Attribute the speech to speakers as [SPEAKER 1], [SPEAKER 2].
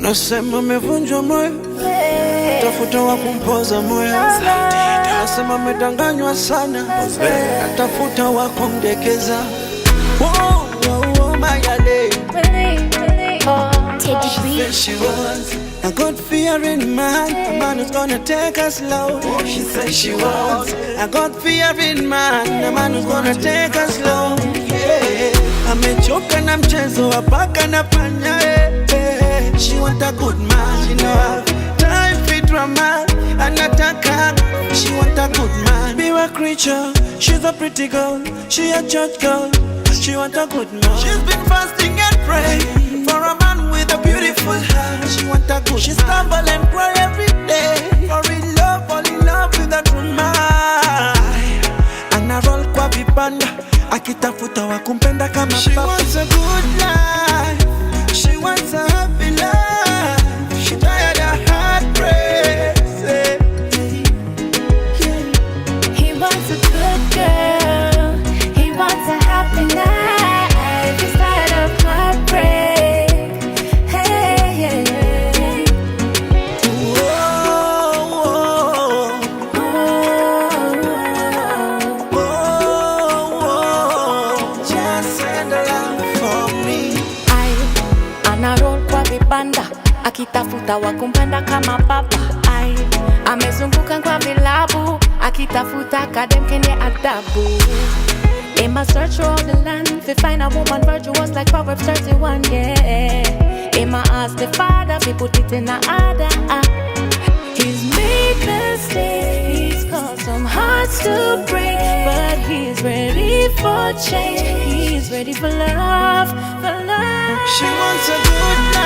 [SPEAKER 1] Nasema mevunjwa moyo, tafuta wa kumpoza moyo. Nasema medanganywa sana, tafuta wa kumdekeza. Mayale, she wants a God-fearing man, a man who's gonna take us slow. She says she wants a God-fearing man, a man who's gonna take us slow. Amechoka na mchezo wa paka na panya. She want a good man, you know. Time for drama, anataka. She want a good man. Be a creature, she's a pretty girl. She a church girl. She want a good man. She's been fasting and praying for a man with a beautiful heart. She want a good. She stumble and cry every day. Fall in love with a true man. Ana roll kwa vibanda, akitafuta wa kumpenda kama papa. She wants a good life. She wants a happy life. She tired of heartbreak.
[SPEAKER 2] He wants a good girl. He wants a happy life. He's tired of heartbreak. Hey, hey, hey.
[SPEAKER 1] Just send a love for me.
[SPEAKER 2] Roll kwa vibanda, akitafuta wa kumpenda kama papa. Amezunguka kwa vilabu, akitafuta kadem kene adabu. In my search all the land, to find a woman virtuous like Proverbs 31, yeah. In my ask the Father, we put it in a order. He's made mistakes, he's caused some hearts to break, but he's ready for change, he's ready for love, for love.
[SPEAKER 1] She wants a good life.